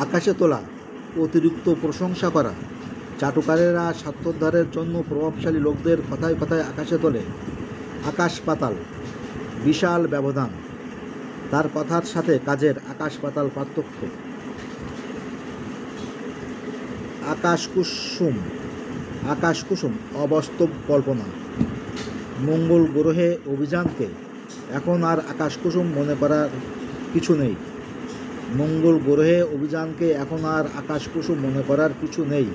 আকাশে তোলা, অতিরিক্ত প্রশংসা করা। চাটুকারেরা স্বার্থোদ্ধারের জন্য প্রভাবশালী লোকদের কথায় কথায় আকাশে তোলে। আকাশ পাতাল, বিশাল ব্যবধান। তার কথার সাথে কাজের আকাশ পাতাল পার্থক্য। আকাশকুসুম, আকাশকুসুম অবাস্তব কল্পনা। মঙ্গল গ্রহে অভিযানকে এখন আর আকাশকুসুম মনে করার কিছু নেই। মঙ্গল গ্রহে অভিযানকে এখন আর আকাশকুসুম মনে করার কিছু নেই।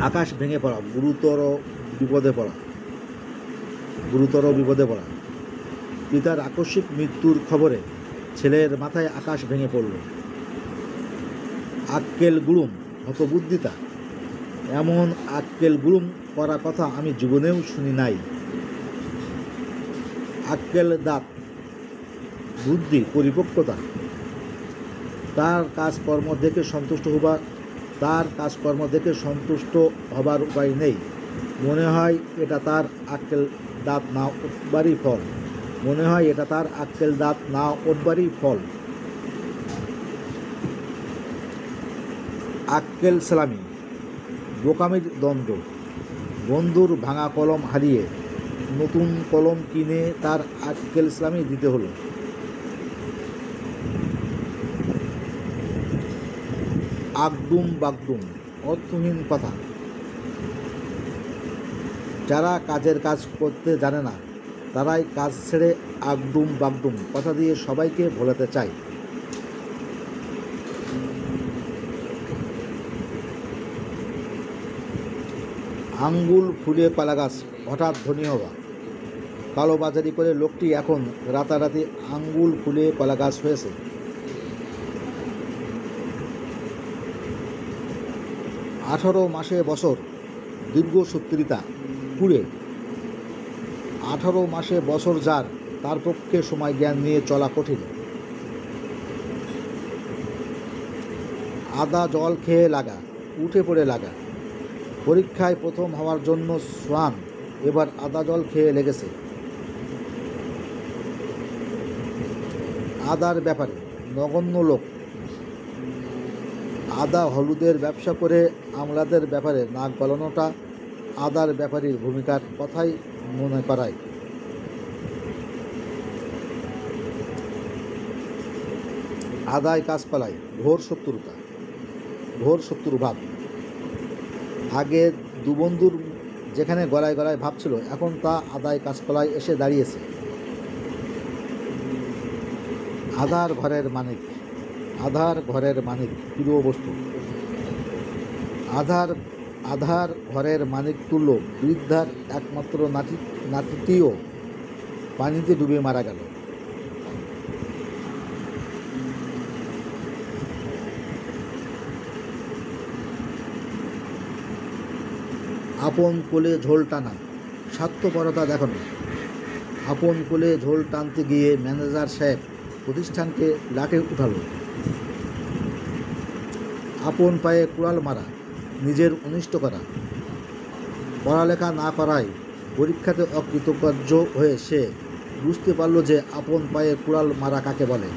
আকাশ ভেঙে পড়া, গুরুতর বিপদে পড়া, গুরুতর বিপদে পড়া। পিতার আকস্মিক মৃত্যুর খবরে ছেলের মাথায় আকাশ ভেঙে পড়ল। আক্কেল গুলুম, হতবুদ্ধিতা। এমন আক্কেল গুলুম করা কথা আমি জীবনেও শুনি নাই। আক্কেল দাঁত, বুদ্ধি, পরিপক্কতা। তার কাজকর্ম দেখে সন্তুষ্ট হবার উপায় নেই। মনে হয় এটা তার আক্কেল দাঁত না উঠবারই ফল। মনে হয় এটা তার আক্কেল দাঁত না উঠবারই ফল। আক্কেল সালামি, বোকামির দ্বন্দ্ব। বন্ধুর ভাঙা কলম হারিয়ে নতুন কলম কিনে তার আক্কেল সালামি দিতে হলো। আগডুম বাগডুম, অর্থহীন কথা। যারা কাজের কাজ করতে জানে না তারাই কাজ ছেড়ে আগডুম বাগডুম কথা দিয়ে সবাইকে ভোলাতে চায়। আঙ্গুল ফুলে কলা গাছ হঠাৎ ধনী হওয়া। কালোবাজারি করে লোকটি এখন রাতারাতি আঙ্গুল ফুলে কলা গাছ হয়েছে। 18 মাসে বছর, দীর্ঘসূত্রিতা, কুড়ে। 18 মাসে বছর যার, তার পক্ষে সময় জ্ঞান নিয়ে চলা কঠিন। আদা জল খেয়ে লাগা, উঠে পড়ে লাগা। পরীক্ষায় প্রথম হওয়ার জন্য শ্বান এবার আদা জল খেয়ে লেগেছে। আদার ব্যাপারে নগণ্য লোক। আদা হলুদের ব্যবসা করে আমলাদের ব্যাপারে নাক গলানোটা আদার ব্যাপারীর ভূমিকার কথাই মনে করায়। আদায় কাজপালায় ঘোর শত্রুতা, ঘোর শত্রুভাব। আগে দু বন্ধুর যেখানে গলায় গলায় ভাব ছিল এখন তা আদায় কাজপালায় এসে দাঁড়িয়েছে। আধার ঘরের মানিক, আধার ঘরের মানিক প্রিয় বস্তু। আধার ঘরের মানিক তুল্য বৃদ্ধার একমাত্র নাতিটিও পানিতে ডুবে মারা গেল। আপন কোলে ঝোল টানা, স্বার্থপরতা দেখানো। আপন কোলে ঝোল টানতে গিয়ে ম্যানেজার সাহেব প্রতিষ্ঠানকে লাটে উঠালো। আপন পায়ে কুড়াল মারা, নিজের অনিষ্ট করা। পড়ালেখা না করায় পরীক্ষাতে অকৃতকার্য হয়ে সে বুঝতে পারল যে আপন পায়ে কুড়াল মারা কাকে বলে।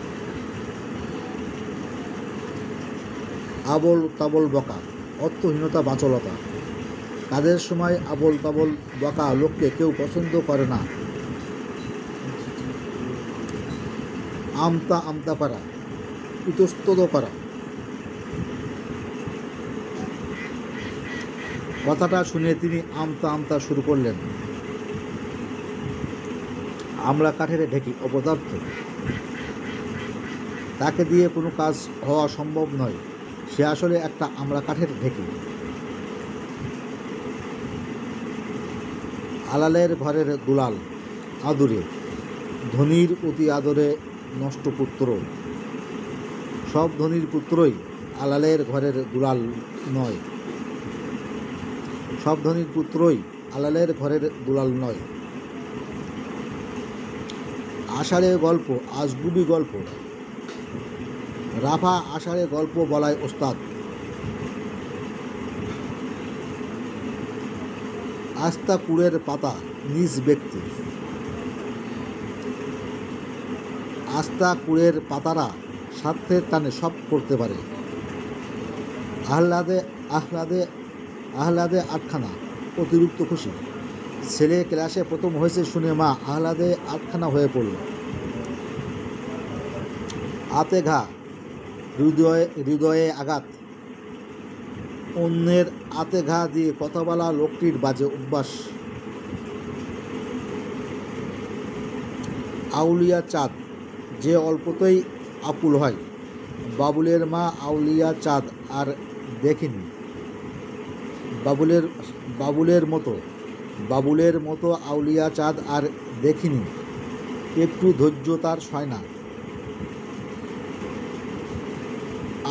আবল তাবল বকা, অর্থহীনতা, বাঁচলতা। কাজের সময় আবল তাবল বকা লোককে কেউ পছন্দ করে না। আমতা আমতা করা, ইতস্তত করা। কথাটা শুনে তিনি আমতা আমতা শুরু করলেন। আমলা কাঠের ঢেকি অপদার্থ, তাকে দিয়ে কোনো কাজ হওয়া সম্ভব নয়। সে আসলে একটা আমলা কাঠের ঢেকি। আলালের ঘরের দুলাল আদুরে, ধনীর অতি আদরে নষ্ট পুত্র। সব ধনীর পুত্রই আলালের ঘরের দুলাল নয়। সব ধনীর পুত্রই আলালের ঘরের দুলাল নয়। আষাঢ়ে গল্প, আজগুবি গল্প। রাফা আষাঢ়ে গল্প বলায় ওস্তাদ। আস্তা কুড়ের পাতা, নিজ ব্যক্তি। আস্তা কুড়ের পাতারা স্বার্থের টানে সব করতে পারে। আহ্লাদে আহ্লাদে আহ্লাদে আটখানা, অতিরিক্ত খুশি। ছেলে ক্লাসে প্রথম হয়েছে শুনে মা আহ্লাদে আটখানা হয়ে পড়ল। আতে ঘা, হৃদয়ে আঘাত। অন্যের আতে ঘা দিয়ে কথা বলা লোকটির বাজে অভ্যাস। আউলিয়া চাঁদ, যে অল্পতেই আকুল হয়। বাবুলের মা আউলিয়া চাঁদ আর দেখেনি। বাবুলের মতো আউলিয়া চাঁদ আর দেখিনি। একটু ধৈর্য তার সয় না।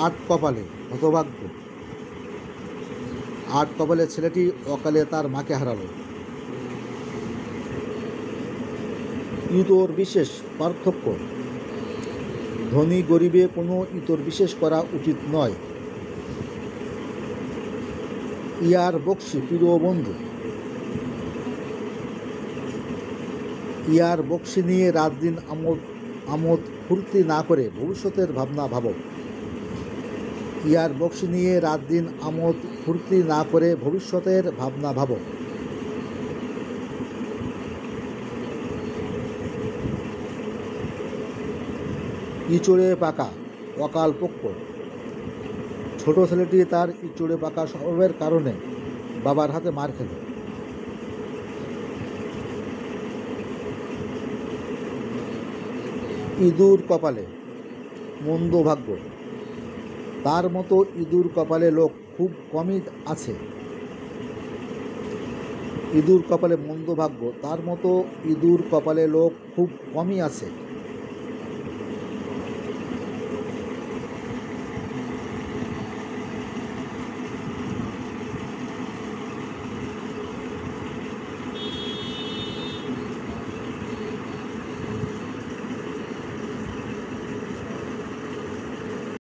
আট কপালে, হতভাগ্য। আট কপালে ছেলেটি অকালে তার মাকে হারালো। ইতর বিশেষ পার্থক্য। ধনী গরিবে কোনো ইতর বিশেষ করা উচিত নয়। ইয়ার বক্সি, প্রিয় বন্ধু। ইয়ার বক্সি নিয়ে রাত দিন আমোদ ফুর্তি না করে ভবিষ্যতের ভাবনা ভাবো। ইয়ার বক্সি নিয়ে রাত দিন আমোদ ফুর্তি না করে ভবিষ্যতের ভাবনা ভাবো। ইঁচড়ে পাকা, অকাল পক্ষ। ছোট ছেলেটি তার ইঁচড়ে পাকা স্বভাবের কারণে বাবার হাতে মার খেল। ইঁদুর কপালে, মন্দ ভাগ্য। তার মতো ইঁদুর কপালে লোক খুব কমই আছে। ইঁদুর কপালে মন্দ ভাগ্য, তার মতো ইঁদুর কপালে লোক খুব কমই আছে।